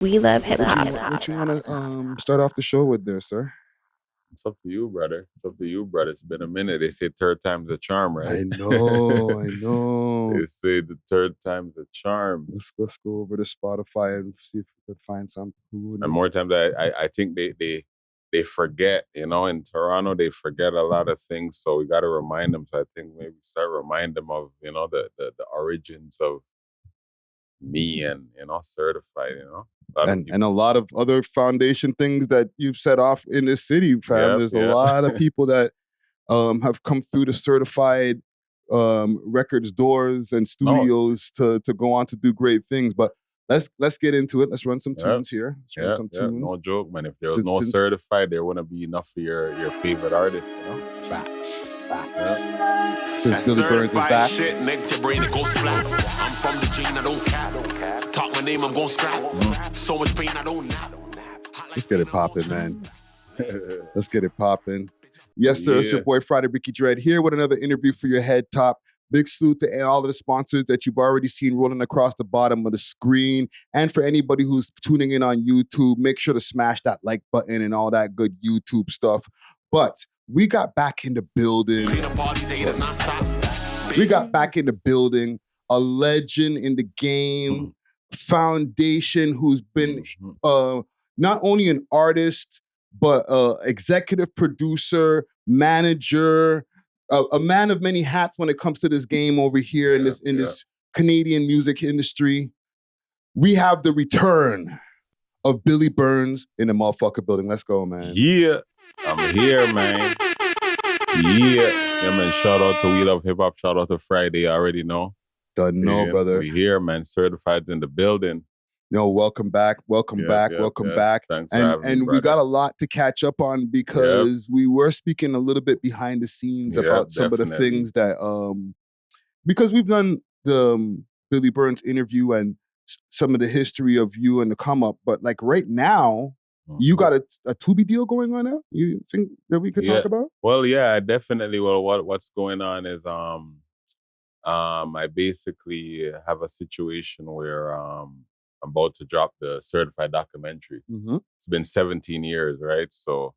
We love hip hop. What you want to start off the show with there, sir? It's up to you, brother. It's up to you, brother. It's been a minute. They say third time's a charm, right? I know. They say the third time's a charm. Let's go over to Spotify and see if we could find something. And more times, I think they forget. You know, in Toronto, they forget a lot of things. So we got to remind them. So I think maybe start remind them of the origins of me and certified. And a lot of other foundation things that you've set off in this city, fam. There's a lot of people that have come through the certified records doors and studios to go on to do great things. But let's get into it. Let's run some tunes here. Let's run some tunes. No joke, man. If there was no certified, there wouldn't be enough for your favorite artist. Facts. Yeah. Since Billy BURNZ is back. Shit, to brain it goes flat. I'm from the gene, I don't cap. Talk my name, I'm gon' scrap. So much pain, I don't nap. Let's get it popping, man. Let's get it popping. Yes, sir. It's your boy Friday Ricky Dread here with another interview for your head top. Big salute to all of the sponsors that you've already seen rolling across the bottom of the screen. And for anybody who's tuning in on YouTube, make sure to smash that like button and all that good YouTube stuff. But we got back in the building. We got back in the building. A legend in the game, foundation who's been not only an artist, but executive producer, manager, a man of many hats when it comes to this game over here in this Canadian music industry. We have the return of Billy BURNZ in the motherfucker building. Let's go, man. Yeah, I'm here, man. Yeah, man. Shout out to We Love Hip Hop. Shout out to Friday. I already know. Done know, brother. We here, man. Certified's in the building. No, welcome back. Welcome back. Thanks for having me, and we brother. got a lot to catch up on because we were speaking a little bit behind the scenes about some of the things that because we've done the Billy BURNZ interview and some of the history of you and the come up, but like right now, you got a Tubi deal going on now? You think that we could talk about? Well, yeah, definitely. Well, what's going on is I basically have a situation where I'm about to drop the certified documentary. Mm-hmm. It's been 17 years, right? So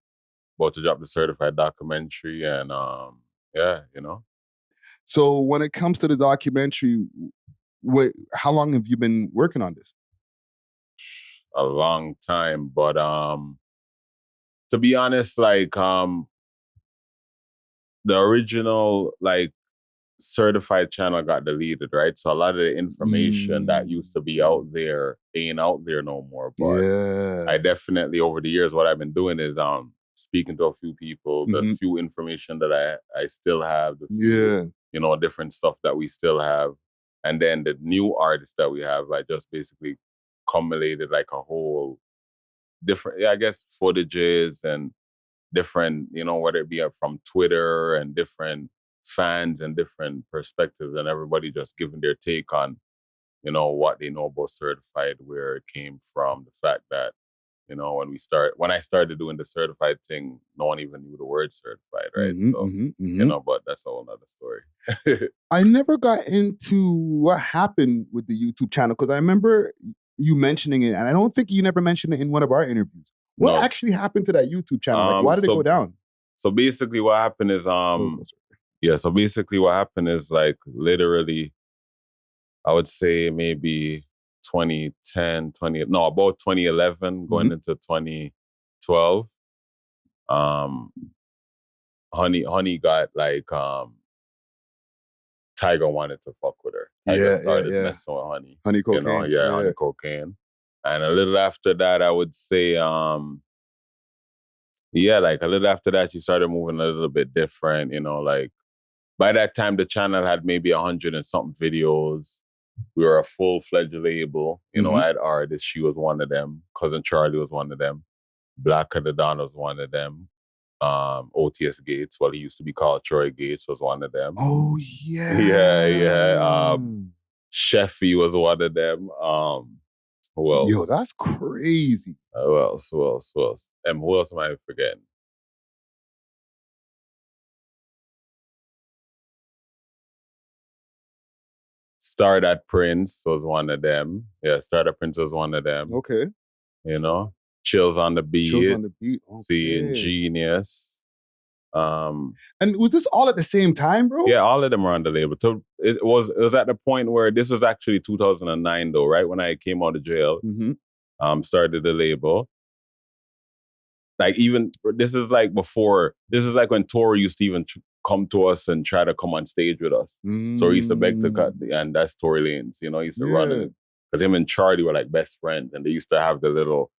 about to drop the certified documentary and So when it comes to the documentary, how long have you been working on this? A long time, but to be honest, like the original certified channel got deleted, right? So a lot of the information that used to be out there ain't out there no more. But I definitely, over the years, what I've been doing is speaking to a few people, the few information that I still have, the few, different stuff that we still have. And then the new artists that we have, just basically accumulated a whole different, I guess, footages and different, whether it be from Twitter and different fans and different perspectives, and everybody just giving their take on, what they know about certified, where it came from, the fact that, when I started doing the certified thing, no one even knew the word certified, right? But that's a whole nother story. I never got into what happened with the YouTube channel because I remember you mentioning it, and I don't think you never mentioned it in one of our interviews. What actually happened to that YouTube channel? Why did it go down? So basically what happened is, so basically what happened is literally, I would say maybe 2010, about 2011 going into 2012. Honey got Tiger wanted to fuck with her. Tiger started messing with Honey. Honey cocaine. Honey cocaine. And a little after that, I would say, a little after that, she started moving a little bit different, by that time, the channel had maybe 100 and something videos. We were a full-fledged label. I had artists. She was one of them. Cousin Charlie was one of them. Black Don was one of them. OTS Gates, he used to be called Troy Gates, was one of them. Oh, yeah. Yeah. Sheffy was one of them. Who else? Yo, that's crazy. Who else? Who else am I forgetting? Stardust Prince was one of them. Yeah, Stardust Prince was one of them. Okay. you know, Chills on the Beat. Chills on the Beat. Okay. Seeing Genius. And was this all at the same time, bro? Yeah, all of them were on the label. So it was at the point where this was actually 2009 though, right? When I came out of jail, started the label. Like even, this is like when Tori used to even come to us and try to come on stage with us. So he used to beg to cut, and that's Tory Lanez, you know, he used to run it. Because him and Charlie were like best friends, and they used to have the little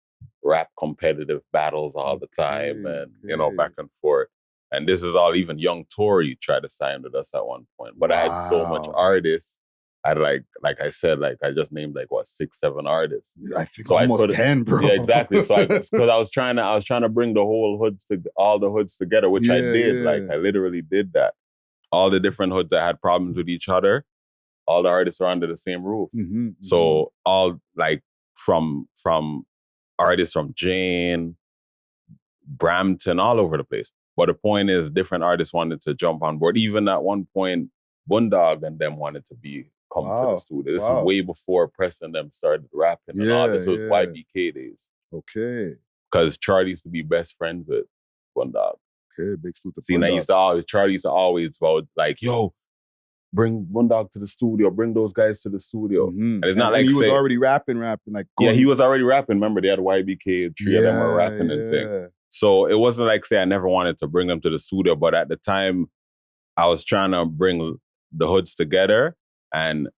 rap competitive battles all the time, and, you know, back and forth. And this is all, even young Tory tried to sign with us at one point. But I had so much artists. I had like I said, like I just named like 6, 7 artists. I think so almost 10, bro. Yeah, exactly. So because I was trying to bring the whole hoods all the hoods together, which I did. Like I literally did that. All the different hoods that had problems with each other, all the artists are under the same roof. So all like from artists from Jane, Brampton, all over the place. But the point is, different artists wanted to jump on board. Even at one point, Bundog and them wanted to come to the studio. This is way before Press and them started rapping and all. This was YBK days. Okay. Because Charlie used to be best friends with Bundog. Okay, big salute to See, and Charlie used to always vote like, yo, bring Bundog to the studio, bring those guys to the studio. And it's not like he was already rapping. Like he was already rapping. Remember, they had YBK, 3 of them were rapping and thing. So it wasn't like, say, I never wanted to bring them to the studio, but at the time, I was trying to bring the hoods together. And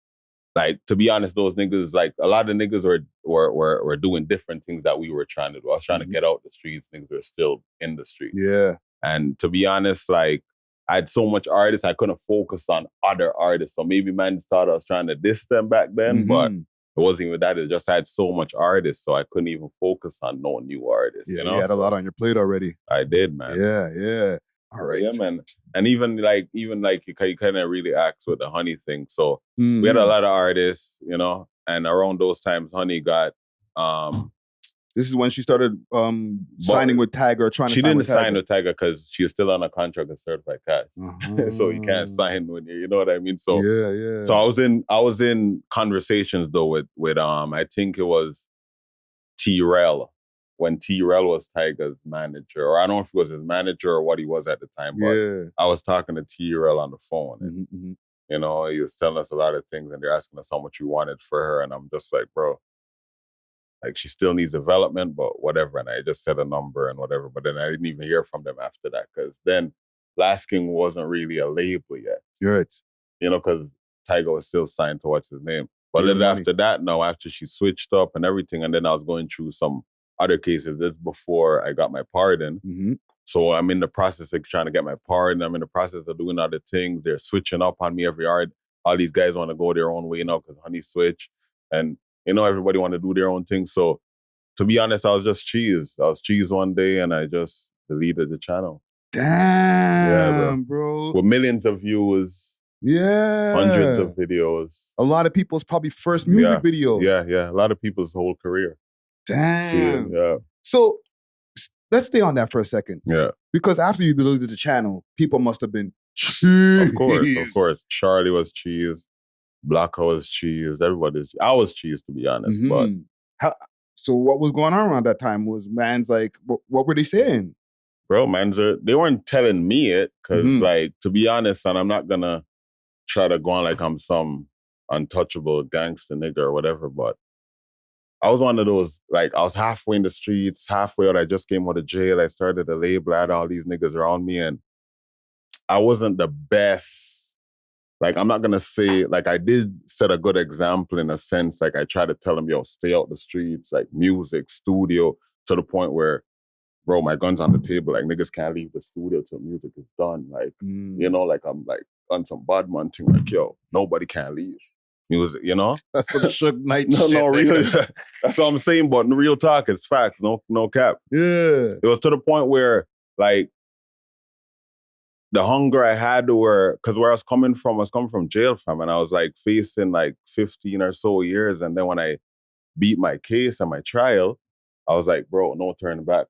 like, to be honest, those niggas, like a lot of niggas were doing different things that we were trying to do. I was trying to get out the streets. Niggas were still in the streets. Yeah. And to be honest, like, I had so much artists, I couldn't focus on other artists. So maybe man just thought I was trying to diss them back then, but it wasn't even that. It just had so much artists, so I couldn't even focus on no new artists. Yeah, you know, you had a lot on your plate already. I did, man. Yeah. All right. Yeah, man. And even like you kind of really asked with the Honey thing. So we had a lot of artists, you know, and around those times, Honey got. This is when she started signing with Tiger, She didn't sign with Tiger because she was still on a contract with Certified Cash. So you can't sign when you know what I mean? So yeah. So I was in conversations though with I think it was T-Rel, when T-Rel was Tiger's manager, or I don't know if he was his manager or what he was at the time, but I was talking to T-Rel on the phone and you know, he was telling us a lot of things and they're asking us how much we wanted for her, and I'm just like, bro, like, she still needs development, but whatever. And I just said a number and whatever. But then I didn't even hear from them after that, because then Last King wasn't really a label yet. Right. You know, because Tiger was still signed to what's his name. But then after that, no, after she switched up and everything, and then I was going through some other cases. This before I got my pardon. So I'm in the process of trying to get my pardon. I'm in the process of doing other things. They're switching up on me every yard. All these guys want to go their own way now because Honey switch. And you know, everybody want to do their own thing. So, to be honest, I was just cheese. I was cheese one day and I just deleted the channel. Damn, bro. With millions of views. Yeah. Hundreds of videos. A lot of people's probably first music video. Yeah. A lot of people's whole career. Damn. Yeah. So, let's stay on that for a second. Yeah. Because after you deleted the channel, people must have been cheese. Of course. Charlie was cheese. Blacko was cheese. I was cheese, to be honest. But so what was going on around that time? Was man's like, what were they saying? Bro, they weren't telling me it, because like, to be honest, and I'm not gonna try to go on like I'm some untouchable gangster nigga or whatever, but I was one of those, like, I was halfway in the streets, halfway out. I just came out of jail. I started a label. I had all these niggas around me, and I wasn't the best. Like, I'm not going to say, like, I did set a good example in a sense. Like, I tried to tell them, yo, stay out the streets, like, music, studio, to the point where, bro, my gun's on the table. Like, niggas can't leave the studio till music is done. Like, you know, like, I'm, like, on some bad man thing. Like, yo, nobody can leave music, you know? That's some Suge Knight shit. No, real. That's what I'm saying, but real talk is facts. No cap. Yeah. It was to the point where, like, the hunger I had because where I was coming from jail, fam, and I was like facing like 15 or so years. And then when I beat my case and my trial, I was like, bro, no turning back.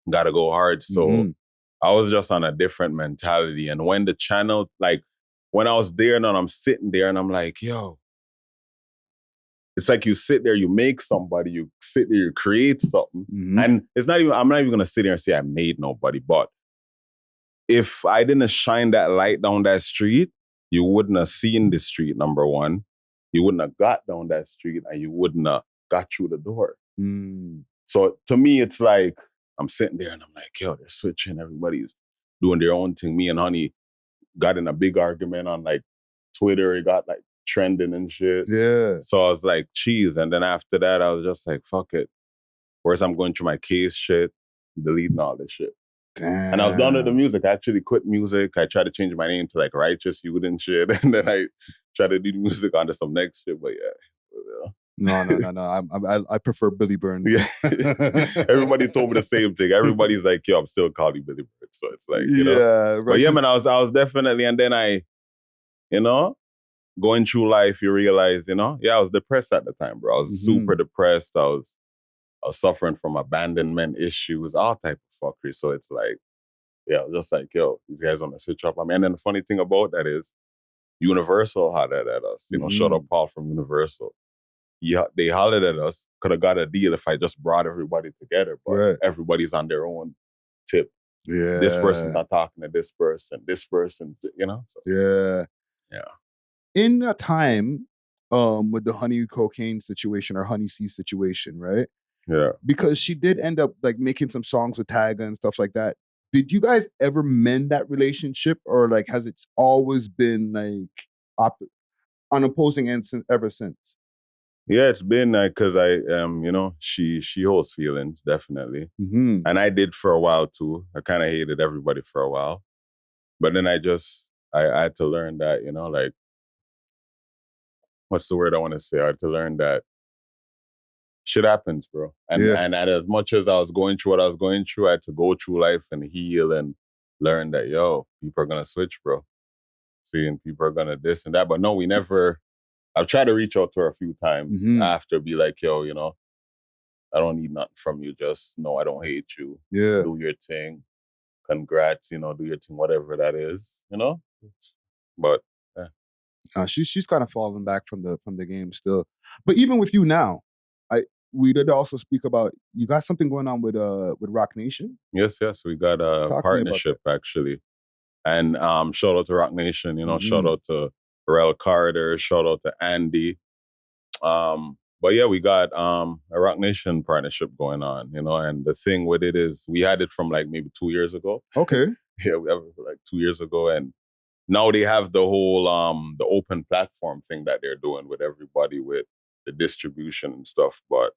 Gotta go hard. So I was just on a different mentality. And when the channel, like, when I was there and I'm sitting there and I'm like, yo, it's like you sit there, you make somebody, you sit there, you create something. And it's not even, I'm not even going to sit there and say I made nobody, but if I didn't shine that light down that street, you wouldn't have seen the street, number one. You wouldn't have got down that street and you wouldn't have got through the door. So to me, it's like, I'm sitting there and I'm like, yo, they're switching. Everybody's doing their own thing. Me and Honey got in a big argument on like Twitter. It got like trending and shit. Yeah. So I was like, cheese. And then after that, I was just like, fuck it. Whereas I'm going through my case shit, deleting all this shit. Damn. And I was done with the music. I actually quit music. I tried to change my name to like Righteous Youth and shit. And then I tried to do music onto some next shit. But yeah. No. I prefer Billy BURNZ. Yeah. Everybody told me the same thing. Everybody's like, yo, I'm still calling Billy BURNZ. So it's like, you know. Yeah. But yeah, man, I was definitely, and then I, you know, going through life, you realize, you know, I was depressed at the time, bro. I was super depressed. I was suffering from abandonment issues, all type of fuckery. So it's like, I was just like, yo, these guys want to switch up. I mean, and then the funny thing about that is Universal hollered at us. You know, shout out Paul from Universal. They hollered at us. Could have got a deal if I just brought everybody together, but everybody's on their own tip. Yeah. This person's not talking to this person, you know? So, yeah. In a time with the Honey Cocaine situation or Honey C situation, right? Yeah. Because she did end up like making some songs with Tyga and stuff like that. Did you guys ever mend that relationship, or like has it always been like on opposing ends ever since? Yeah, it's been like, because I you know, she holds feelings, definitely. And I did for a while too. I kind of hated everybody for a while. But then I had to learn that, you know, like, what's the word I want to say? I had to learn that shit happens, bro. And as much as I was going through what I was going through, I had to go through life and heal and learn that, yo, people are going to switch, bro. See, and people are going to this and that. But no, we never... I've tried to reach out to her a few times after, be like, yo, you know, I don't need nothing from you. Just know I don't hate you. Yeah. Do your thing. Congrats, you know, do your thing, whatever that is, you know? But she's kind of fallen back from the game still. But even with you now, we did also speak about, you got something going on with Rocnation? Yes, we got a partnership actually. And shout out to Rocnation, you know, shout out to Rel Carter, shout out to Andy. But yeah, we got a Rocnation partnership going on, you know, and the thing with it is we had it from like maybe 2 years ago. Okay. Yeah, we have it for like 2 years ago, and now they have the whole the open platform thing that they're doing with everybody with the distribution and stuff. But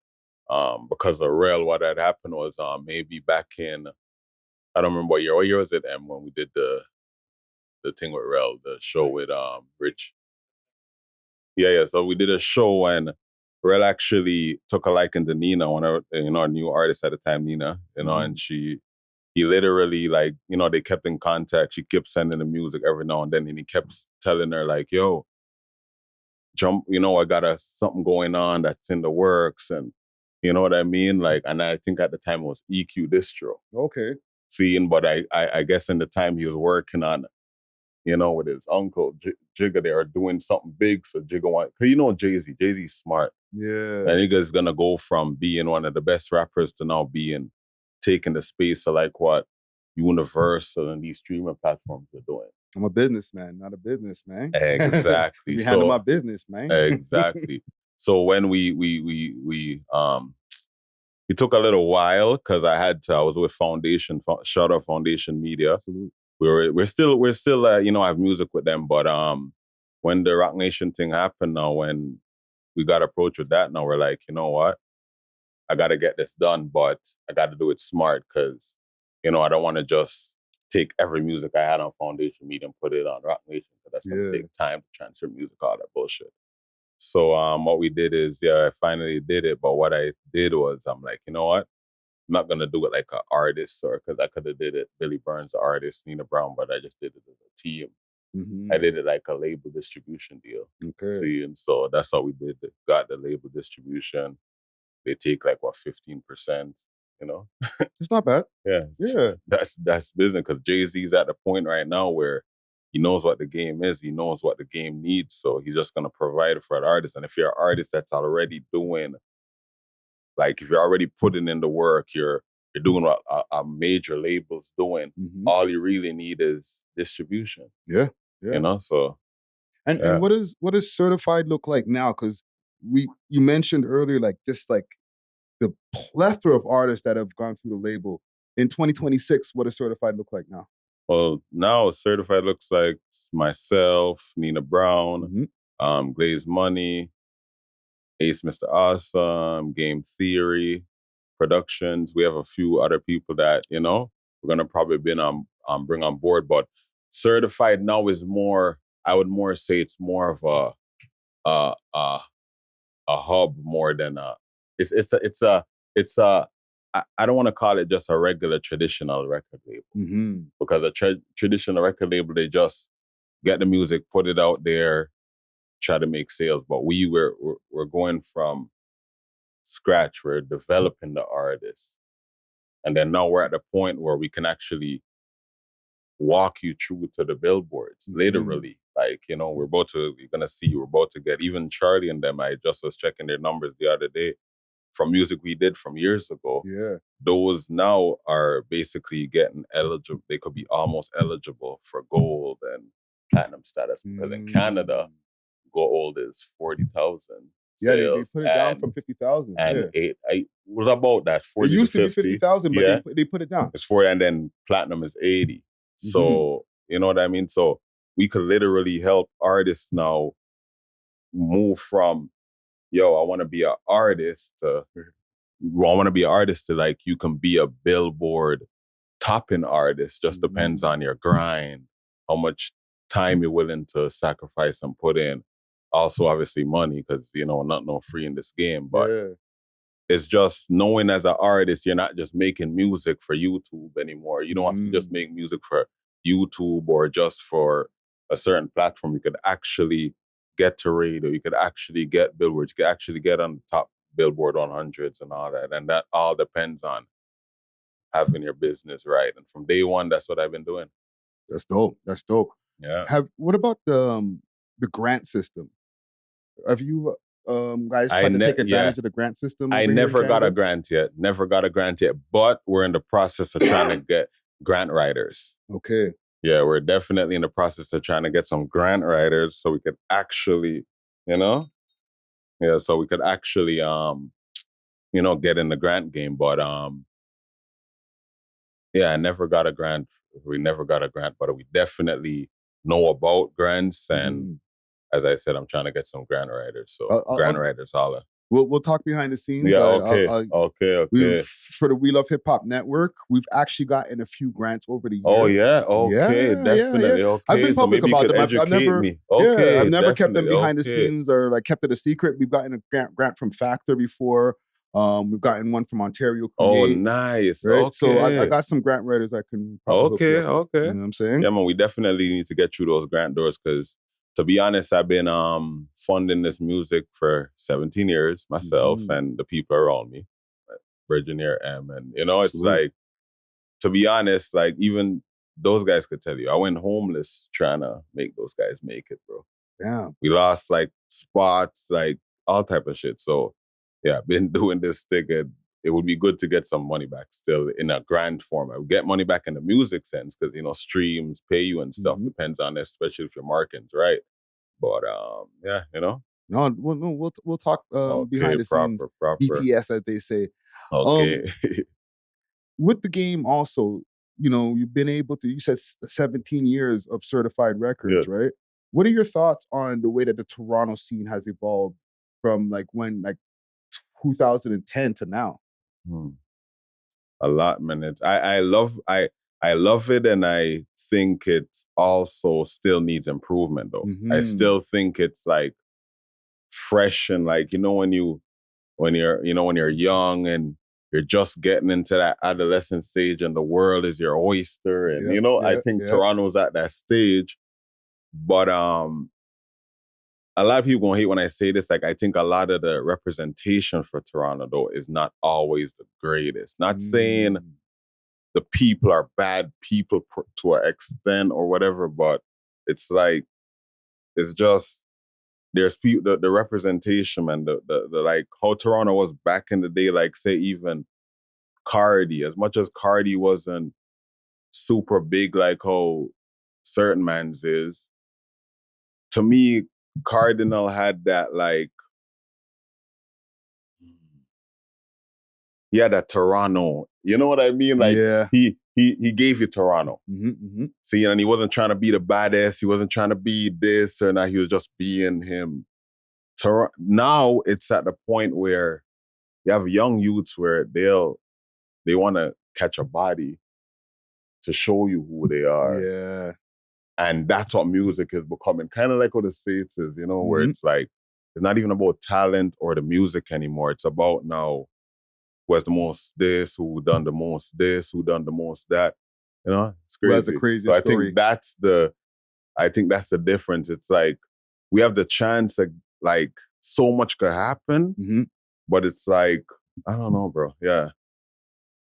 because of Rel, what had happened was maybe back in, I don't remember what year was it, when we did the thing with Rel, the show with Rich. Yeah. So we did a show and Rel actually took a liking to Nina, one of our new artist at the time, Nina, you know, and he literally, like, you know, they kept in contact. She kept sending the music every now and then, and he kept telling her like, yo, jump, you know, I got something going on that's in the works, and you know what I mean? Like, and I think at the time it was EQ Distro. Okay. Seeing, but I guess in the time he was working on, you know, with his uncle, Jigga, they are doing something big. So Jigga because you know Jay-Z's smart. Yeah. And nigga's gonna go from being one of the best rappers to now taking the space of like what Universal and these streaming platforms are doing. I'm a businessman, not a businessman. Exactly. You handle my business, man. Exactly. So when it took a little while because I was with Foundation, shout out Foundation Media. Absolutely. We're still you know, have music with them, but when the Rocnation thing happened now, when we got approached with that, now we're like, you know what? I got to get this done, but I got to do it smart because, you know, I don't want to just take every music I had on Foundation Media and put it on Rocnation because that's going to take time to transfer music, all that bullshit. So what we did is, I finally did it, but what I did was, I'm like, you know what? I'm not going to do it like an artist, or because I could have did it, Billy BURNZ, the artist, Nina Brown, but I just did it as a team. I did it like a label distribution deal. Okay. See, and so that's how we did it. Got the label distribution. They take like, 15%, you know? It's not bad. Yeah. That's business, because Jay-Z's at the point right now where he knows what the game is. He knows what the game needs. So he's just going to provide for an artist. And if you're an artist that's already doing, like if you're already putting in the work, you're doing what a major label's doing, all you really need is distribution. Yeah. You know, so. And what does certified look like now? Because you mentioned earlier, like this, like the plethora of artists that have gone through the label. In 2026, what does certified look like now? Well, now certified looks like myself, Nina Brown, Glaze Money, Ace Mr. Awesome, Game Theory, Productions. We have a few other people that, you know, we're gonna probably bring on board. But certified now is more, I would more say it's more of a hub more than I don't want to call it just a regular traditional record label, because a traditional record label, they just get the music, put it out there, try to make sales. But we're going from scratch. We're developing the artists, and then now we're at the point where we can actually walk you through to the billboards, literally. Like, you know, we're about to get even Charlie and them. I just was checking their numbers the other day from music we did from years ago. Yeah. Those now are basically getting eligible. They could be almost eligible for gold and platinum status, because in Canada, gold is 40,000. Yeah, they put it down from 50,000. And it was about that 40 It used to be 50. 50,000, but they put it down. It's 40, and then platinum is 80. So, you know what I mean? So we could literally help artists now move from, yo, I want to be an artist to, like, you can be a Billboard topping artist. Just depends on your grind, how much time you're willing to sacrifice and put in. Also, obviously, money, because, you know, not no free in this game. But it's just knowing as an artist, you're not just making music for YouTube anymore. You don't have to just make music for YouTube or just for a certain platform. You could actually get to radio. You could actually get billboards. You could actually get on the top Billboard 100s and all that. And that all depends on having your business right. And from day one, that's what I've been doing. That's dope. That's dope. Yeah. What about the grant system? Have you guys tried to take advantage of the grant system? I never got a grant yet. But we're in the process of trying to get grant writers. Okay. Yeah, we're definitely in the process of trying to get some grant writers so we could actually, you know, so we could actually, you know, get in the grant game. But I never got a grant. We never got a grant, but we definitely know about grants. And as I said, I'm trying to get some grant writers. So grant writers, holla. We'll talk behind the scenes. Yeah, okay. For the We Love Hip Hop Network, we've actually gotten a few grants over the years. Oh yeah, okay, definitely. Okay. I've been public about them. I've never kept them behind the scenes or like kept it a secret. We've gotten a grant from Factor before. We've gotten one from Ontario Create. Oh, nice. Right? Okay. So I got some grant writers I can probably okay. You know what I'm saying? Yeah, man, we definitely need to get through those grant doors, because to be honest, I've been funding this music for 17 years myself and the people around me, like Virginia M. And, you know, it's like, to be honest, like even those guys could tell you, I went homeless trying to make those guys make it, bro. Yeah. We lost like spots, like all type of shit. So yeah, I've been doing this thing, and it would be good to get some money back still in a grant form. I would get money back in the music sense, because, you know, streams pay you and stuff depends on it, especially if your market's right. But yeah, you know. No, we'll talk behind the scenes. BTS, as they say. Okay. With the game also, you know, you've been able to, you said 17 years of certified records, right? What are your thoughts on the way that the Toronto scene has evolved from like 2010 to now? A lot, man. I love it, and I think it also still needs improvement, though. I still think it's like fresh, and like, you know, when you're young and you're just getting into that adolescent stage and the world is your oyster, and I think Toronto's at that stage. But a lot of people gonna hate when I say this. Like, I think a lot of the representation for Toronto, though, is not always the greatest. Not saying the people are bad people to an extent or whatever, but it's like, it's just, there's people, the representation, man, the like how Toronto was back in the day, like say even Cardi, as much as Cardi wasn't super big like how certain mans is, to me, Cardinal had that like, he had that Toronto. You know what I mean? Like he gave you Toronto. See, and he wasn't trying to be the baddest. He wasn't trying to be this or not. He was just being him. Now it's at the point where you have young youths where they want to catch a body to show you who they are. Yeah. And that's what music is becoming. Kind of like what the States is, you know, where it's like, it's not even about talent or the music anymore. It's about now who has the most this, who done the most this, who done the most that. You know, it's crazy. That's a crazy so story. I think that's the difference. It's like, we have the chance that like so much could happen, but it's like, I don't know, bro. Yeah.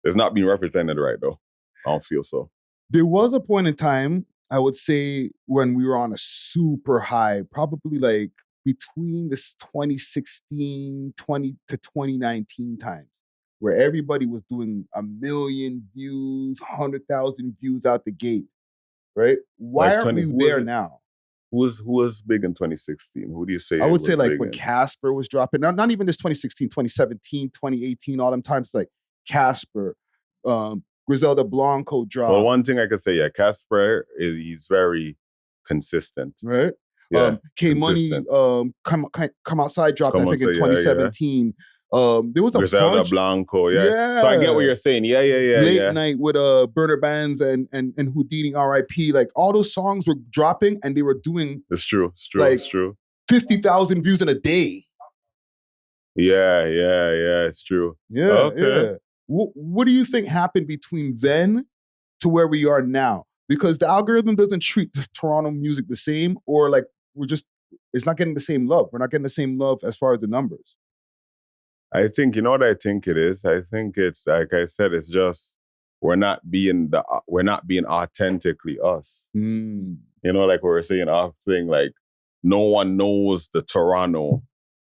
It's not being represented right though. I don't feel so. There was a point in time, I would say, when we were on a super high, probably like between this 2016, 20 to 2019 times, where everybody was doing 1 million views, 100,000 views out the gate, right? Why Like aren't we there now? Who was big in 2016? Who do you say? I would say like when Casper was dropping, not even just 2016, 2017, 2018, all them times, like Casper, Griselda Blanco dropped. Well, one thing I could say, yeah, Casper, he's very consistent. Right? Yeah, K-Money, Come Outside dropped, I think, in 2017. There was a Griselda bunch. Blanco, yeah. So I get what you're saying. Yeah. Late Night with Burner Bands and Houdini R.I.P. Like all those songs were dropping and they were doing. It's true. Like, it's true. 50,000 views in a day. Yeah. It's true. Yeah. Okay. Yeah. What do you think happened between then to where we are now? Because the algorithm doesn't treat Toronto music the same, or like it's not getting the same love. We're not getting the same love as far as the numbers. I think, you know what I think it is? I think it's, like I said, it's just, we're not being authentically us. You know, like we were saying off thing, like no one knows the Toronto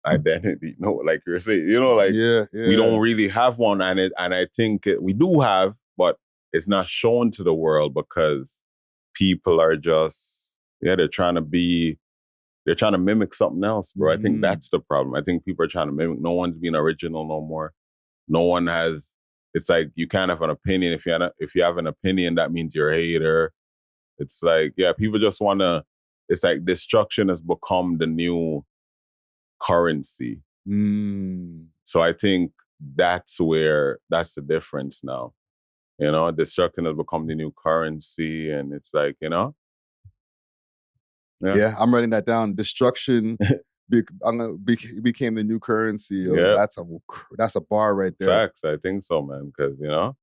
identity. No, like you're saying, you know, like we don't really have one, and I think we do have, but it's not shown to the world because people are just they're trying to mimic something else, bro. I think that's the problem. I think people are trying to mimic. No one's being original no more. No one has. It's like you can't have an opinion. If you have an opinion, that means you're a hater. It's like, yeah, people just want to. It's like destruction has become the new currency. So I think that's the difference now. You know, destruction has become the new currency, and it's like, you know. Yeah, I'm writing that down. Destruction became the new currency. That's a bar right there. Facts, I think so, man. Because, you know,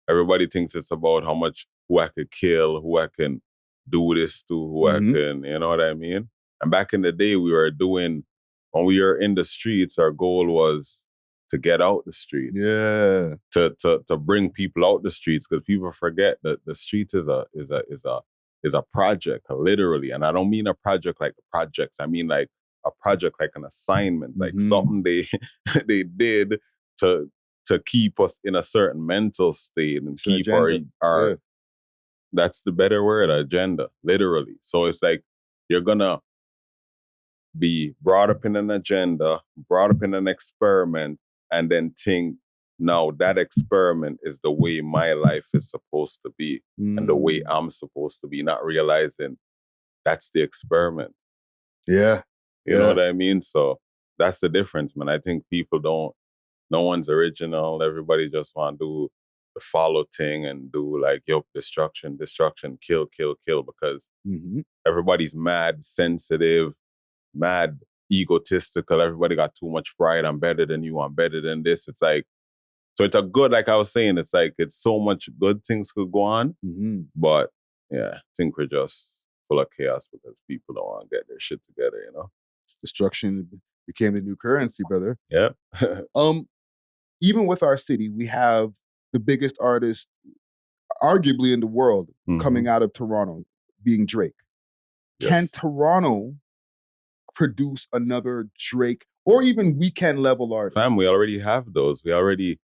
everybody thinks it's about who I could kill, who I can do this to, who I can, you know what I mean? And back in the day, when we were in the streets, our goal was to get out the streets. Yeah. To bring people out the streets, because people forget that the streets is a project, literally. And I don't mean a project like projects. I mean like a project like an assignment, like something they did to keep us in a certain mental state and keep our that's the better word, agenda, literally. So it's like you're gonna be brought up in an agenda, brought up in an experiment, and then think, no, that experiment is the way my life is supposed to be and the way I'm supposed to be, not realizing that's the experiment. Yeah. You know what I mean? So that's the difference, man. I think no one's original. Everybody just want to do the follow thing and do like, destruction, kill, because everybody's mad, sensitive, mad, egotistical. Everybody got too much pride. I'm better than you. I'm better than this. It's like, so it's a good, like I was saying, it's like, it's so much good things could go on. But yeah, I think we're just full of chaos because people don't want to get their shit together, you know? Destruction became the new currency, brother. Yep. Even with our city, we have the biggest artist, arguably in the world, coming out of Toronto, being Drake. Can Toronto produce another Drake or even weekend level artist? Fam, we already have those. We already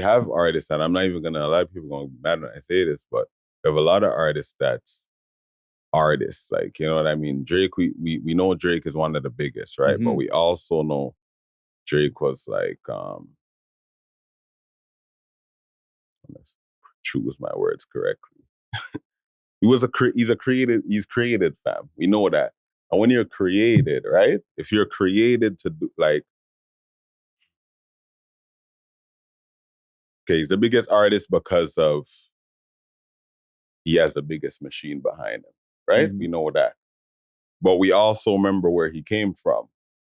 have artists, and I'm not even gonna, a lot of people gonna be mad when I say this, but we have a lot of artists that's artists. Like, you know what I mean? Drake, we know Drake is one of the biggest, right? But we also know Drake was like, let's choose my words correctly. He's created, fam. We know that. And when you're created, right? If you're created to do, like, okay, he's the biggest artist because of he has the biggest machine behind him, right? We know that. But we also remember where he came from.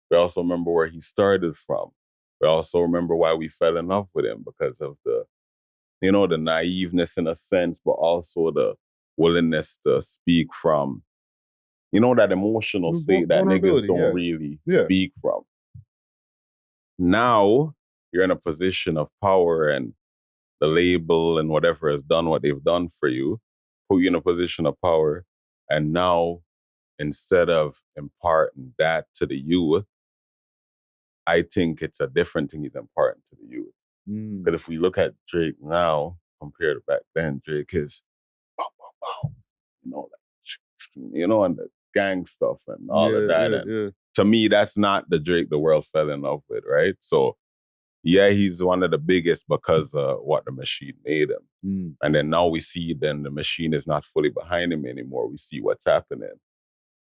We also remember where he started from. We also remember why we fell in love with him, because of the, you know, the naiveness in a sense, but also the willingness to speak from, you know, that emotional state that niggas don't really speak from. Now, you're in a position of power, and the label and whatever has done what they've done for you, put you in a position of power, and now, instead of imparting that to the youth, I think it's a different thing he's imparting to the youth. But if we look at Drake now, compared to back then, Drake is, you know, and the gang stuff and all of that. To me, that's not the Drake the world fell in love with, right? So, yeah, he's one of the biggest because of what the machine made him. And then now we see then the machine is not fully behind him anymore. We see what's happening.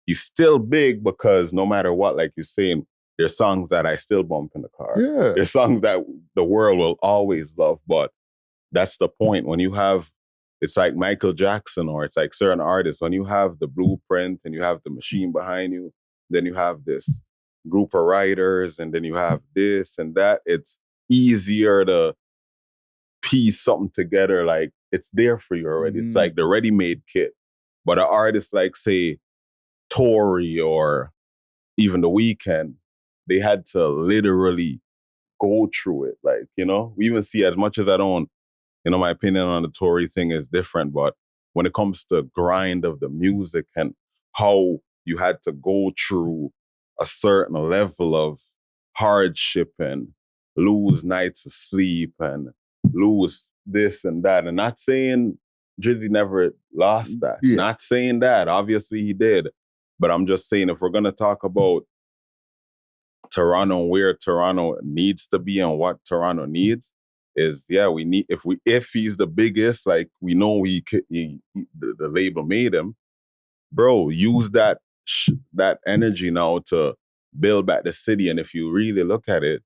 He's still big because no matter what, like you're saying, there's songs that I still bump in the car. There's songs that the world will always love, but that's the point. When you have, it's like Michael Jackson, or it's like certain artists, when you have the blueprint and you have the machine behind you, then you have this group of writers, and then you have this and that, it's easier to piece something together. Like, it's there for you already. It's like the ready-made kit. But an artist like, say, Tory or even The Weeknd, they had to literally go through it. Like, you know, we even see, as much as I don't, you know, my opinion on the Tory thing is different, but when it comes to grind of the music and how you had to go through a certain level of hardship and lose nights of sleep and lose this and that. And not saying Drizzy never lost that. Not saying that. Obviously he did. But I'm just saying, if we're going to talk about Toronto, where Toronto needs to be and what Toronto needs, is, we need, if he's the biggest, like we know the label made him, bro, use that energy now build back the city. And if you really look at it,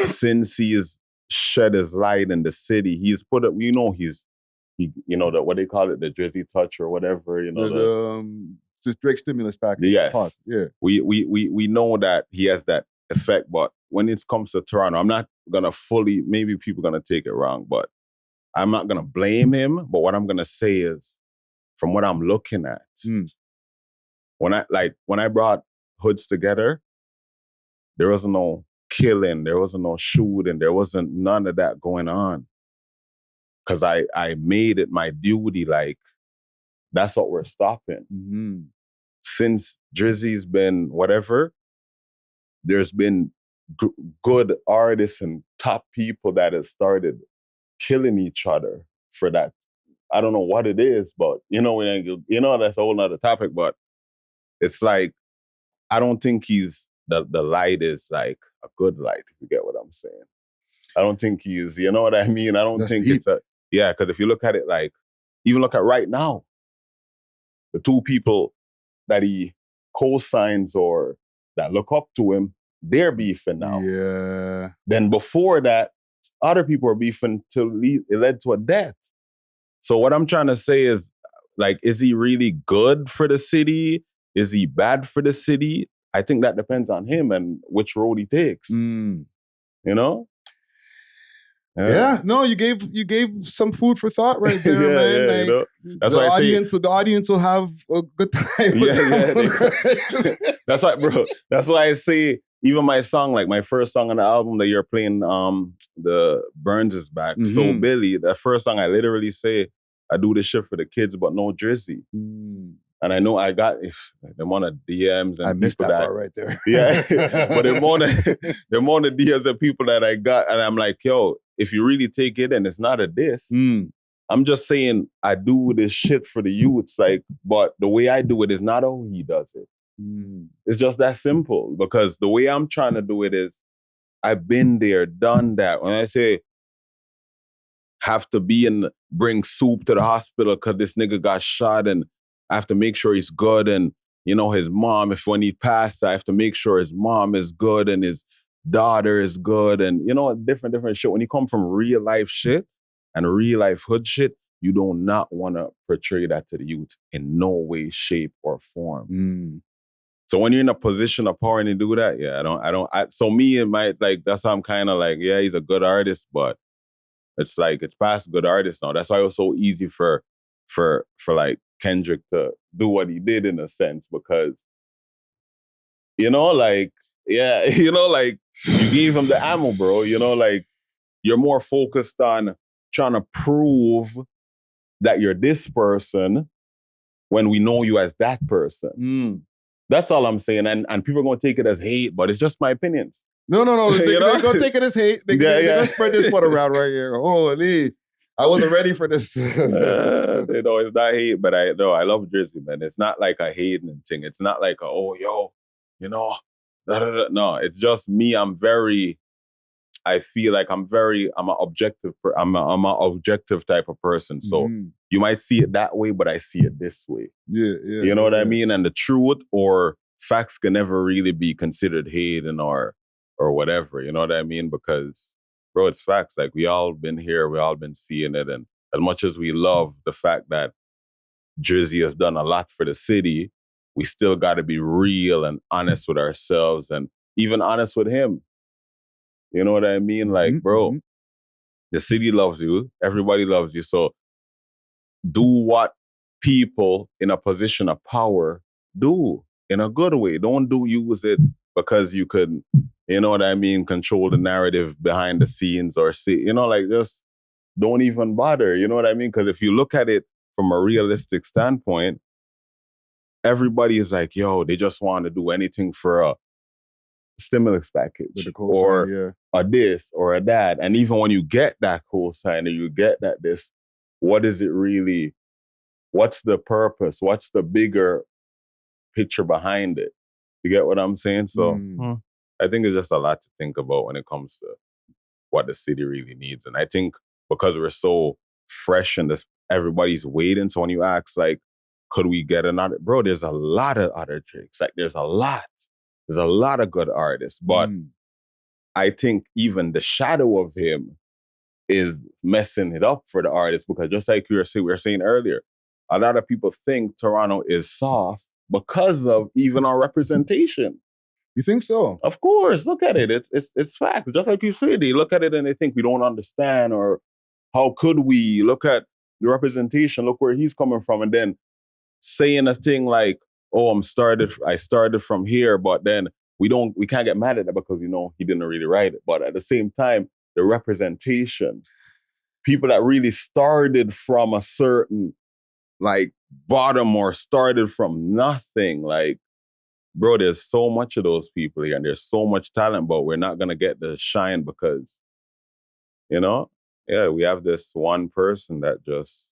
since he's shed his light in the city, he's put up, you know, you know, what they call it, the Drizzy touch or whatever, you know, the Drake stimulus package. Yes. We know that he has that effect, but when it comes to Toronto, I'm not gonna fully, maybe people are gonna take it wrong, but I'm not gonna blame him. But what I'm gonna say is, from what I'm looking at, when I brought hoods together, there wasn't no killing, there wasn't no shooting, there wasn't none of that going on. Cause I made it my duty, like, that's what we're stopping. Since Drizzy's been whatever, there's been good artists and top people that have started killing each other for that. I don't know what it is, but you know, that's a whole nother topic, but it's like, I don't think the light is like a good light, if you get what I'm saying. I don't think he's, you know what I mean? I don't think deep. Because if you look at it, like, even look at right now, the two people that he co-signs or that look up to him, they're beefing now. Yeah. Then before that, other people were beefing till it led to a death. So what I'm trying to say is, like, is he really good for the city? Is he bad for the city? I think that depends on him and which road he takes. You know? Yeah, no, you gave some food for thought right there, man. Like, you know? That's the audience will have a good time. That's why, bro. That's why I say, even my song, like my first song on the album that you're playing, the BURNZ is back. So Billy, that first song, I literally say, I do this shit for the kids, but no Drizzy. And I know I got the amount of DMs and I missed people that part right there. Yeah, but the amount of DMs and people that I got, and I'm like, yo, if you really take it, and it's not a diss. I'm just saying I do this shit for the youths, like, but the way I do it is not how he does it. It's just that simple, because the way I'm trying to do it is I've been there, done that. When I say have to bring soup to the hospital because this nigga got shot, and I have to make sure he's good, and his mom, when he passed, I have to make sure his mom is good and his daughter is good, and different shit. When you come from real life shit and real life hood shit, you do not want to portray that to the youth in no way, shape, or form. So when you're in a position of power and you do that, yeah, so me and that's how I'm kind of like, yeah, he's a good artist, but it's like, it's past good artist now. That's why it was so easy for like Kendrick to do what he did, in a sense, because, like, yeah, like, you gave him the ammo, bro. Like, you're more focused on trying to prove that you're this person when we know you as that person. That's all I'm saying. And people are going to take it as hate, but it's just my opinions. No. They're going to take it as hate. They're going to spread this one around right here. Holy, I wasn't ready for this. It's not hate, but I love Drizzy, man. It's not like a hating thing. It's not like no, it's just me. I feel like I'm an objective. I'm an objective type of person. So you might see it that way, but I see it this way. Yeah. You know what I mean? And the truth or facts can never really be considered hating or whatever. You know what I mean? Because, bro, it's facts. Like, we all been here, we all been seeing it, and as much as we love the fact that Drizzy has done a lot for the city, we still got to be real and honest with ourselves, and even honest with him. You know what I mean? Like, bro, the city loves you. Everybody loves you. So do what people in a position of power do in a good way. Don't use it because you could, you know what I mean, control the narrative behind the scenes or just don't even bother. You know what I mean? Because if you look at it from a realistic standpoint, everybody is like, yo, they just want to do anything for a stimulus package or a this or a that. And even when you get that cosign or you get that this, what is it really? What's the purpose? What's the bigger picture behind it? You get what I'm saying? So I think it's just a lot to think about when it comes to what the city really needs. And I think because we're so fresh and everybody's waiting. So when you ask, like, could we get another? Bro, there's a lot of other Drakes. Like, there's a lot of good artists. But I think even the shadow of him is messing it up for the artists, because just like we were saying earlier, a lot of people think Toronto is soft because of even our representation. You think so? Of course. Look at it. It's facts. Just like you said, they look at it and they think we don't understand, or how could we? Look at the representation, look where he's coming from, and then saying a thing like, oh, I started from here, but then we can't get mad at that because he didn't really write it. But at the same time, the representation, people that really started from a certain like bottom or started from nothing, like, bro, there's so much of those people here and there's so much talent, but we're not gonna get the shine because, we have this one person that just,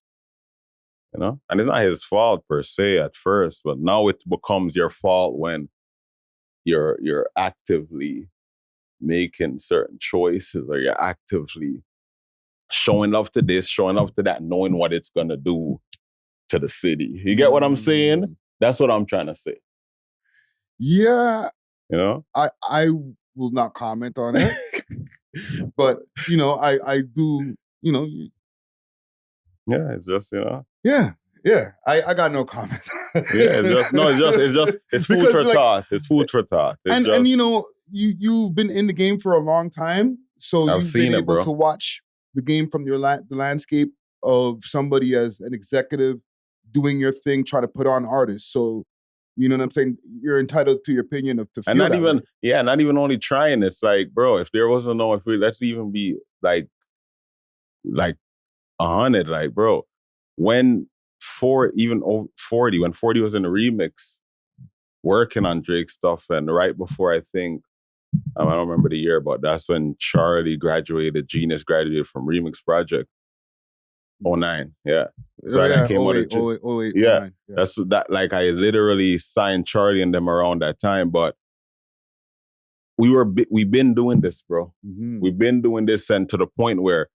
and it's not his fault per se at first, but now it becomes your fault when you're actively making certain choices, or you're actively showing love to this, showing love to that, knowing what it's gonna do to the city. You get what I'm saying? That's what I'm trying to say. Yeah. I will not comment on it. But, I do, Yeah, it's just, Yeah. I got no comments. It's food for thought. It's food for thought. And you've been in the game for a long time, so you've been able to watch the game from the landscape of somebody as an executive doing your thing, trying to put on artists. So, you know what I'm saying? You're entitled to your opinion to feel not even only trying. It's like, bro, if there wasn't let's even be like 100, like, bro, when 40 when 40 was in the remix, working on Drake stuff, and right before I think, I don't remember the year, but that's when Charlie graduated, Genius graduated from Remix Project. 09, yeah. So I came out of 08, yeah, 09, yeah. that's that. Like I literally signed Charlie and them around that time, but we've been doing this, bro. Mm-hmm. We've been doing this, and to the point where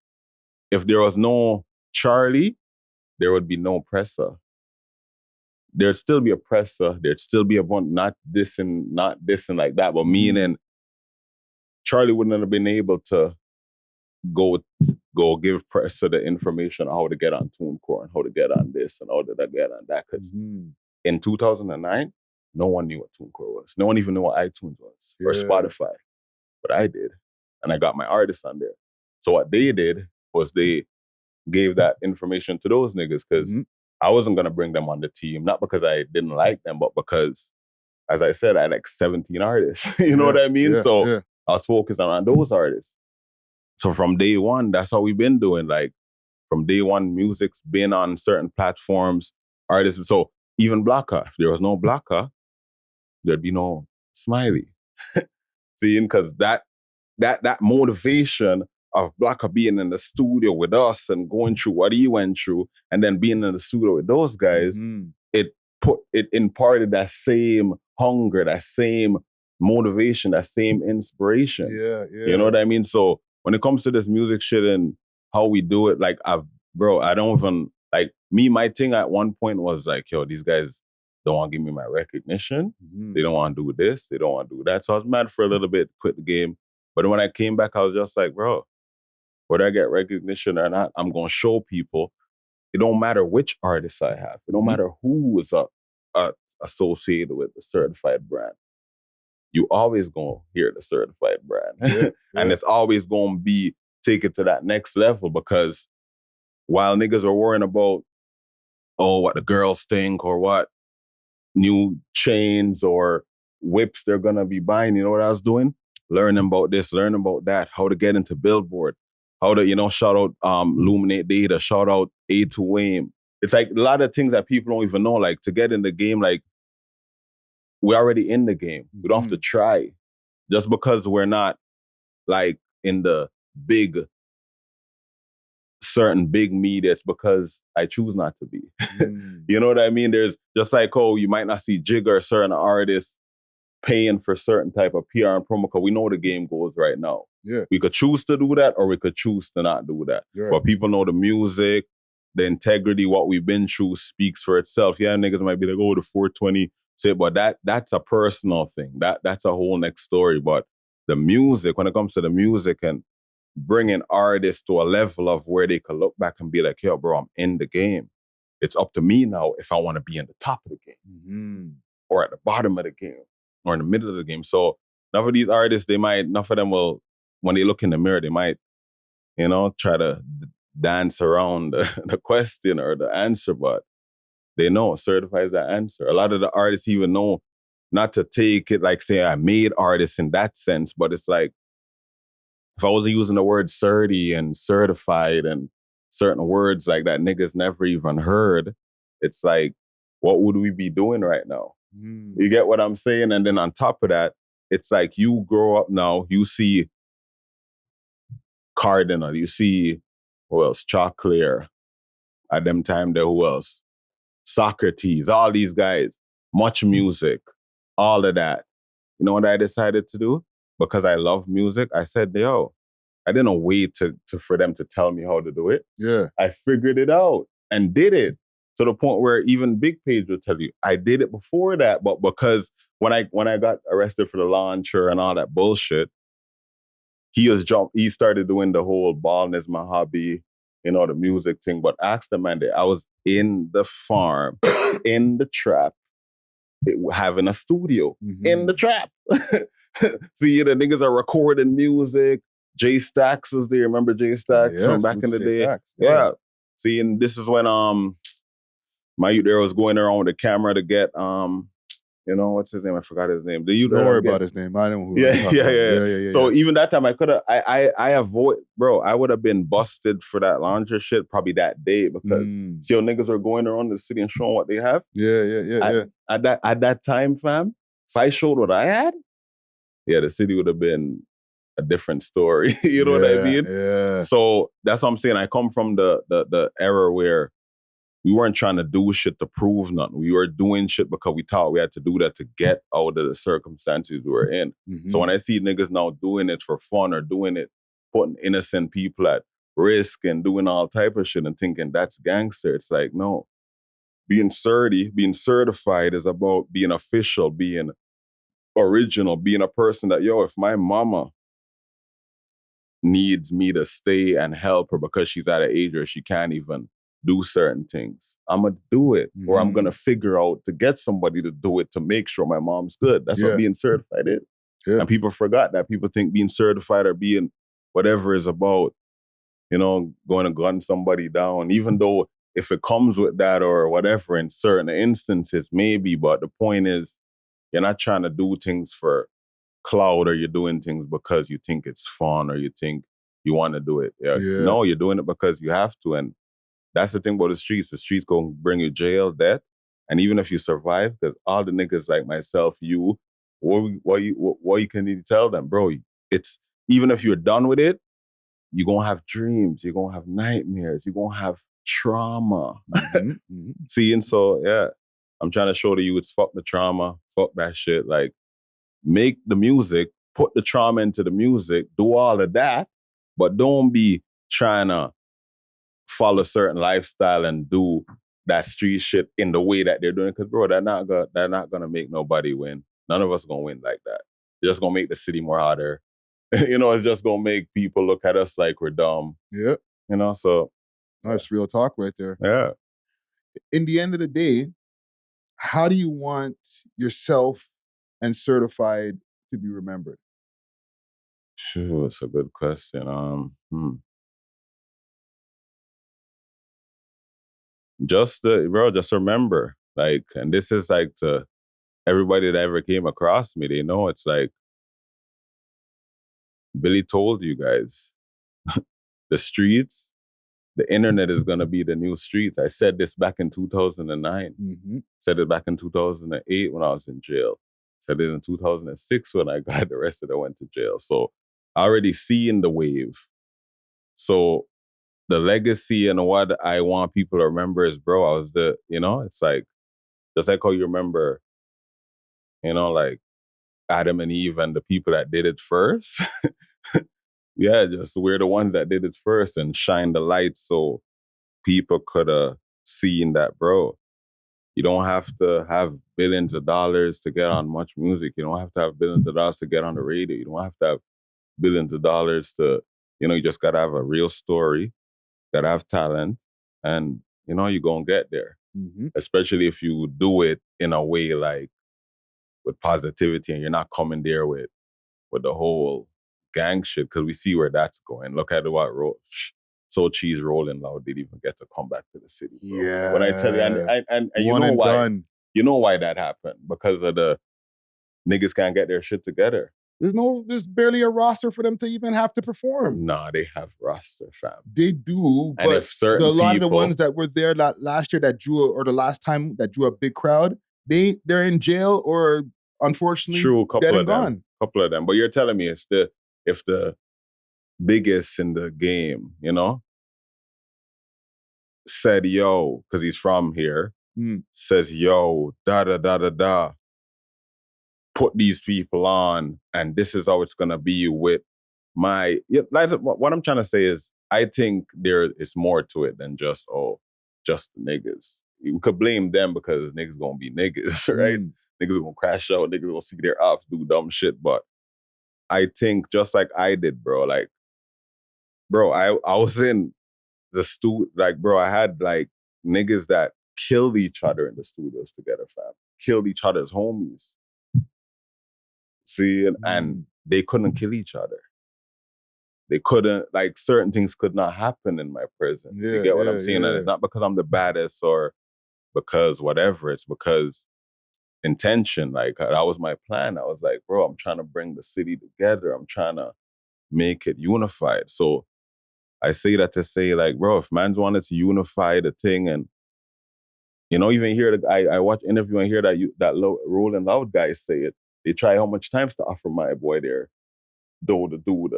if there was no Charlie, there would be no Pressa. There'd still be a Pressa. There'd still be a bunch, not this and like that, but meaning Charlie wouldn't have been able to go give Pressa the information on how to get on TuneCore and how to get on this and how to get on that. Because in 2009, no one knew what TuneCore was. No one even knew what iTunes was or Spotify. But I did. And I got my artists on there. So what they did was they gave that information to those niggas because I wasn't going to bring them on the team, not because I didn't like them, but because, as I said, I had like 17 artists. You know what I mean? So I was focused on those artists. So from day one, that's how we've been doing. Like from day one, music's been on certain platforms, artists. So even Blocka, if there was no Blocka, there'd be no Smiley. Seeing, because that motivation of Blocka being in the studio with us and going through what he went through, and then being in the studio with those guys, it imparted that same hunger, that same motivation, that same inspiration. Yeah. You know what I mean? So when it comes to this music shit and how we do it, like, I don't even, like, my thing at one point was like, yo, these guys don't want to give me my recognition. They don't want to do this. They don't want to do that. So I was mad for a little bit, quit the game. But when I came back, I was just like, bro, whether I get recognition or not, I'm going to show people. It don't matter which artist I have. It don't matter who is associated with the certified brand. You always going to hear the certified brand. And it's always going to be take it to that next level, because while niggas are worrying about, what the girls think or what new chains or whips they're going to be buying, you know what I was doing? Learning about this, learning about that, how to get into Billboard, how to, shout out Luminate Data, shout out A2AIM. It's like a lot of things that people don't even know, like to get in the game, like we're already in the game. We don't have to try. Just because we're not like in the certain big media, it's because I choose not to be. You know what I mean? There's just like, you might not see Jigga or certain artists paying for certain type of PR and promo, because we know the game goes right now. Yeah. We could choose to do that or we could choose to not do that. Yeah. But people know the music, the integrity, what we've been through speaks for itself. Yeah, niggas might be like, the 420 shit, but that's a personal thing. That's a whole next story. But the music, when it comes to the music and bringing artists to a level of where they can look back and be like, yo, bro, I'm in the game. It's up to me now if I want to be in the top of the game or at the bottom of the game or in the middle of the game. So enough of these artists, enough of them will, when they look in the mirror, they might, try to dance around the question or the answer, but they know certifies the answer. A lot of the artists even know not to take it like, say, I made artists in that sense, but it's like, if I wasn't using the word certi and certified and certain words like that niggas never even heard, it's like, what would we be doing right now? You get what I'm saying? And then on top of that, it's like you grow up now, you see Cardinal, you see, who else? Choclair. At them time there, who else? Socrates, all these guys, Much Music, all of that. You know what I decided to do? Because I love music, I said, yo, I didn't wait for them to tell me how to do it. Yeah. I figured it out and did it to the point where even Big Page will tell you, I did it before that, but because when I got arrested for the launcher and all that bullshit, he started doing the whole ballin' is my hobby, the music thing. But ask the man, I was in the farm, in the trap, having a studio, in the trap. See, the niggas are recording music. Jay Stacks was there. Remember Jay Stacks from back in the day? Stacks, yeah. See, and this is when my youth there was going around with the camera to get You know, what's his name? I forgot his name. Don't worry about his name. I know who yeah, I'm talking about. Yeah. So even that time I could have, I avoid, bro, I would have been busted for that laundry shit probably that day because see how niggas are going around the city and showing what they have. Yeah. At that time, fam, if I showed what I had, the city would have been a different story. You know what I mean? Yeah. So that's what I'm saying. I come from the era where we weren't trying to do shit to prove nothing. We were doing shit because we thought we had to do that to get out of the circumstances we were in. So when I see niggas now doing it for fun or doing it, putting innocent people at risk and doing all type of shit and thinking that's gangster, it's like, no. Being certified is about being official, being original, being a person that, if my mama needs me to stay and help her because she's at an age where she can't even do certain things, I'm going to do it. Or I'm going to figure out to get somebody to do it to make sure my mom's good. That's what being certified is. Yeah. And people forgot that. People think being certified or being whatever is about, going to gun somebody down, even though if it comes with that or whatever in certain instances, maybe. But the point is, you're not trying to do things for clout or you're doing things because you think it's fun or you think you want to do it. No, you're doing it because you have to. And that's the thing about the streets. The streets going to bring you jail, death. And even if you survive, because all the niggas like myself, you, what you can tell them, bro, it's, even if you're done with it, you're going to have dreams. You're going to have nightmares. You're going to have trauma. See, and so, I'm trying to show the youths, fuck the trauma, fuck that shit. Like, make the music, put the trauma into the music, do all of that, but don't be trying to follow a certain lifestyle and do that street shit in the way that they're doing. Because, bro, they're not gonna make nobody win. None of us gonna win like that. They're just gonna make the city more hotter. It's just gonna make people look at us like we're dumb. Yep. So. That's real talk right there. Yeah. In the end of the day, how do you want yourself and certified to be remembered? Sure, it's a good question. Just remember, like, and this is like to everybody that ever came across me, they know it's like, Billy told you guys, the streets, the internet is going to be the new streets. I said this back in 2009. Said it back in 2008 when I was in jail. Said it in 2006 when I got arrested. I went to jail. So I already seen the wave. So the legacy and what I want people to remember is, bro, I was it's like, just like how you remember, like Adam and Eve and the people that did it first. Just we're the ones that did it first and shine the light so people could have seen that, bro. You don't have to have billions of dollars to get on much music. You don't have to have billions of dollars to get on the radio. You don't have to have billions of dollars to, you just got to have a real story, got to have talent, and, you're going to get there. Especially if you do it in a way like with positivity and you're not coming there with the whole gang shit, because we see where that's going. Look at what So Cheese Rolling Loud didn't even get to come back to the city. Bro. Yeah. When I tell you, and you know why? Done. You know why that happened? Because of the niggas can't get their shit together. There's barely a roster for them to even have to perform. Nah, they have roster, fam. They do, and but if a lot of the ones that were there last year the last time that drew a big crowd, they're in jail or unfortunately dead and gone. Couple of them. But you're telling me if the biggest in the game, said, yo, because he's from here, says, yo, da-da-da-da-da, put these people on, and this is how it's going to be with my... what I'm trying to say is, I think there is more to it than just niggas. You could blame them because niggas going to be niggas, right? Niggas going to crash out, niggas going to see their ops do dumb shit, but I think just like I did, bro, like, bro, I was in the studio, like, bro, I had like niggas that killed each other in the studios together, fam. Killed each other's homies. See, and they couldn't kill each other. They couldn't, like, certain things could not happen in my presence. You get what I'm saying? And it's not because I'm the baddest or because whatever. It's because intention. Like, that was my plan. I was like, bro, I'm trying to bring the city together. I'm trying to make it unified. So I say that to say, like, bro, if man's wanted to unify the thing, and even hear I watch interview and hear that Rolling Loud guy say it. They try how much times to offer my boy there, though, to do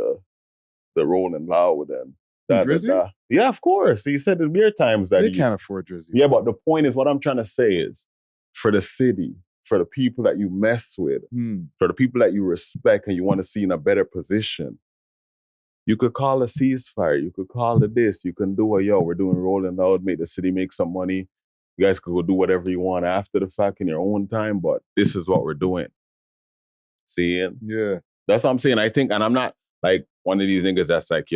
the Rolling Loud and Drizzy? Yeah, of course. He said it mere times that they can't afford Drizzy. Yeah, but the point is, what I'm trying to say is, for the city, for the people that you mess with, for the people that you respect and you want to see in a better position, you could call a ceasefire, you could call it this, you can do we're doing Rolling Loud, make the city make some money. You guys could go do whatever you want after the fact in your own time, but this is what we're doing. Seeing? Yeah. That's what I'm saying. I think, and I'm not like one of these niggas that's like,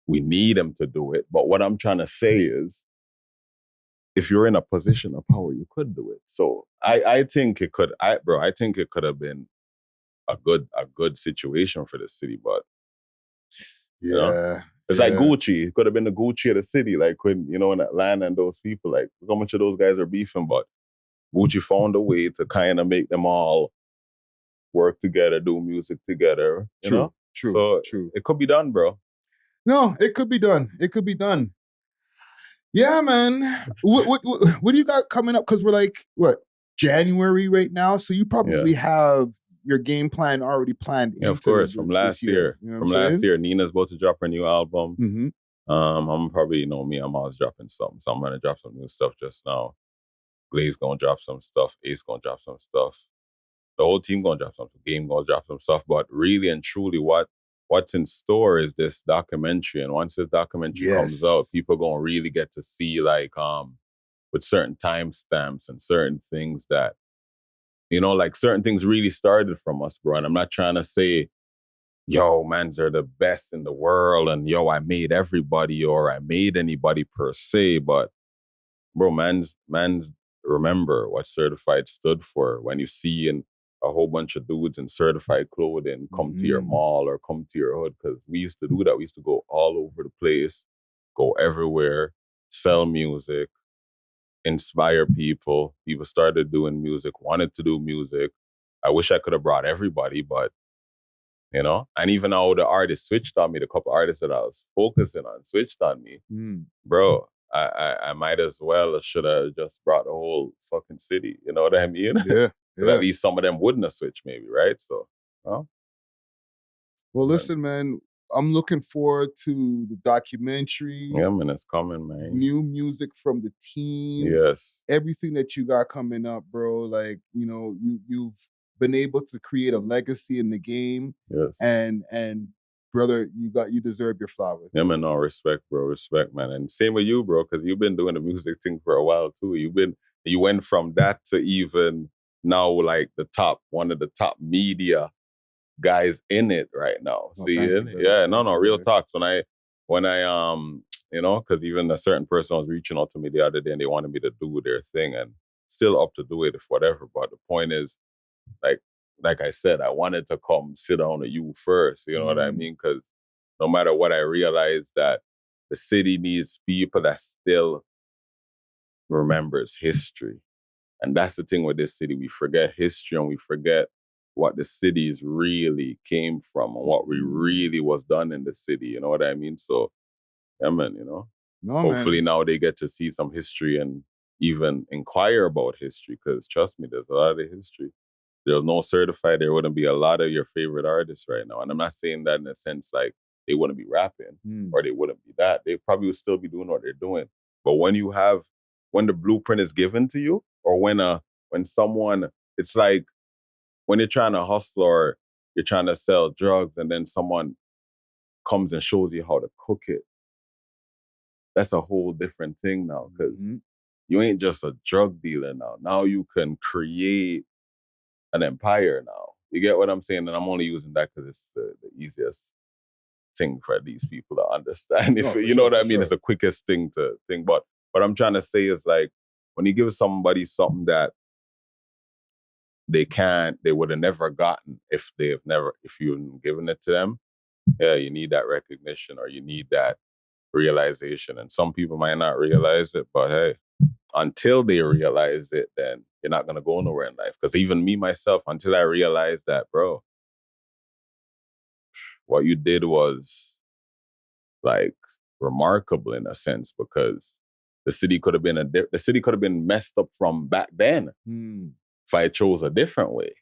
we need them to do it. But what I'm trying to say is, if you're in a position of power, you could do it. So I think it could, I think it could have been a good situation for the city, but it's like Gucci. It could have been the Gucci of the city, like when, in Atlanta and those people, like how much of those guys are beefing, but Gucci found a way to kind of make them all work together, do music together. True. So it could be done, bro. No, it could be done. It could be done. Yeah, man. What do you got coming up? Because we're like, January right now? So you probably have your game plan already planned. Yeah, of course. From last year. From last year, Nina's about to drop her new album. Mm-hmm. I'm probably, me, I'm always dropping something. So I'm going to drop some new stuff just now. Blaze going to drop some stuff. Ace going to drop some stuff. The whole team going to drop something. Game going to drop some stuff. But really and truly, what's in store is this documentary. And once this documentary comes out, people going to really get to see, like, with certain timestamps and certain things that, like certain things really started from us, bro. And I'm not trying to say, mans are the best in the world and I made everybody or I made anybody per se, but bro, man's remember what certified stood for. When you see a whole bunch of dudes in certified clothing come to your mall or come to your hood, because we used to do that. We used to go all over the place, go everywhere, sell music, inspire people. People started doing music, wanted to do music. I wish I could have brought everybody, but, and even how the artists switched on me, the couple artists that I was focusing on switched on me, bro, I might as well should have just brought the whole fucking city. You know what I mean? Yeah. At least some of them wouldn't have switched maybe, right? So, well, listen, man, I'm looking forward to the documentary. Yeah, man, it's coming, man. New music from the team. Yes. Everything that you got coming up, bro. Like, you've been able to create a legacy in the game. Yes. And brother, you deserve your flowers. Yeah, man, no, respect, bro. Respect, man. And same with you, bro, because you've been doing the music thing for a while too. You went from that to even now, like one of the top media guys in it right now. See it? Yeah, no, real talks. When I because even a certain person was reaching out to me the other day and they wanted me to do their thing, and still up to do it if whatever. But the point is, like I said, I wanted to come sit down with you first. You know what I mean? Because no matter what, I realized that the city needs people that still remembers history. And that's the thing with this city. We forget history and we forget what the cities really came from and what we really was done in the city. You know what I mean? So, yeah, man, hopefully now they get to see some history and even inquire about history, because trust me, there's a lot of history. There's no certified, there wouldn't be a lot of your favorite artists right now. And I'm not saying that in a sense like they wouldn't be rapping or they wouldn't be that. They probably would still be doing what they're doing. But when the blueprint is given to you, or when someone, it's like when you're trying to hustle or you're trying to sell drugs and then someone comes and shows you how to cook it. That's a whole different thing now, because you ain't just a drug dealer now. Now you can create an empire now. You get what I'm saying? And I'm only using that because it's the easiest thing for these people to understand. You know what I mean? Sure. It's the quickest thing to think. But what I'm trying to say is, like, when you give somebody something that they would have never gotten if you hadn't given it to them, yeah, you need that recognition or you need that realization. And some people might not realize it, but hey, until they realize it, then you're not gonna go nowhere in life. Because even me myself, until I realized that, bro, what you did was like remarkable in a sense, because the city could have been messed up from back then if I chose a different way.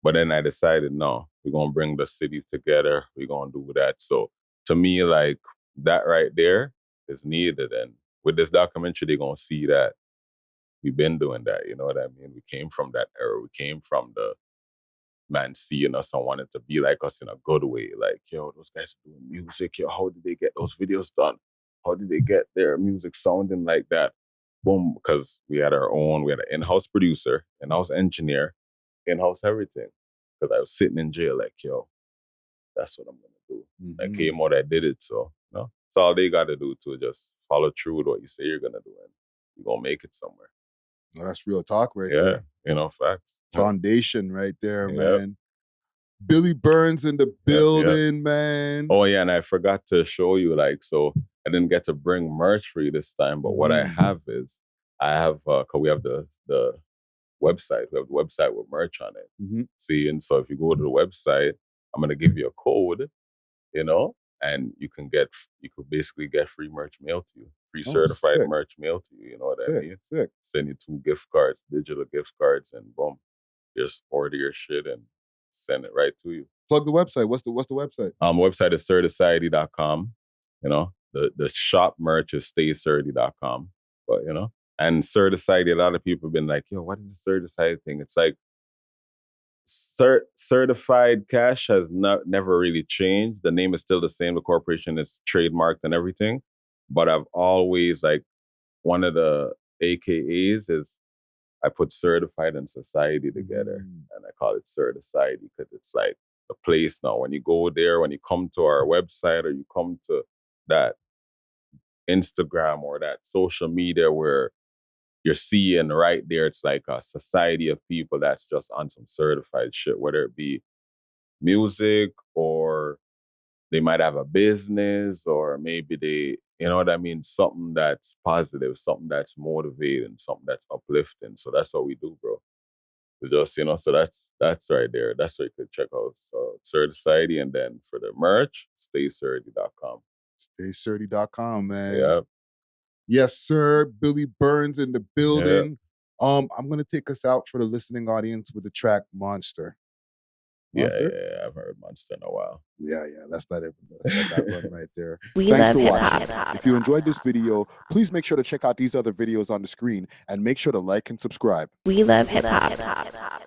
But then I decided, no, we're gonna bring the cities together. We're gonna do that. So to me, like that right there is needed. And with this documentary, they're gonna see that we've been doing that. You know what I mean? We came from that era. We came from the man seeing us and wanted to be like us in a good way. Like, yo, those guys are doing music. Yo, how did they get those videos done? How did they get their music sounding like that? Boom, because we had an in-house producer, in-house engineer, in-house everything. Because I was sitting in jail like, yo, that's what I'm going to do. I came out, I did it. So, you know, it's all they got to do to just follow through with what you say you're going to do. And you're going to make it somewhere. Well, that's real talk right there. You know, facts. Foundation right there, man. Billy BURNZ in the building, man. Oh, yeah, and I forgot to show you, like, so I didn't get to bring merch for you this time, but what I have is, cause we have the website. We have the website with merch on it. See, and so if you go to the website, I'm going to give you a code, you know, and you could basically get free merch mailed to you. Free certified merch mailed to you, you know what I mean? Send you 2 gift cards, digital gift cards, and boom, just order your shit and send it right to you. Plug the website. What's the website? Website is surdeciety.com. You know, the shop merch is staysurdy.com. But, you know, and Surdeciety, a lot of people have been like, yo, what is the Surdeciety thing? It's like, certified cash has never really changed. The name is still the same. The corporation is trademarked and everything. But I've always, like, one of the AKAs is I put certified and society together. And I call it Surdeciety because it's like the place now. When you go there, when you come to our website or you come to that Instagram or that social media where you're seeing right there, it's like a society of people that's just on some certified shit, whether it be music or they might have a business or maybe they, you know what I mean? Something that's positive, something that's motivating, something that's uplifting. So that's what we do, bro. We just, you know, so that's right there. That's where you could check out. So Surdeciety, and then for the merch, staysurdy.com. Staysurdy.com, man. Yeah. Yes, sir. Billy BURNZ in the building. I'm gonna take us out for the listening audience with the track Monster. Monster? Yeah, I've heard Monster in a while. Yeah, that's not it. That's that one right there. We Thanks love for hip-hop. watching. If you enjoyed this video, please make sure to check out these other videos on the screen and make sure to like and subscribe. We love hip-hop.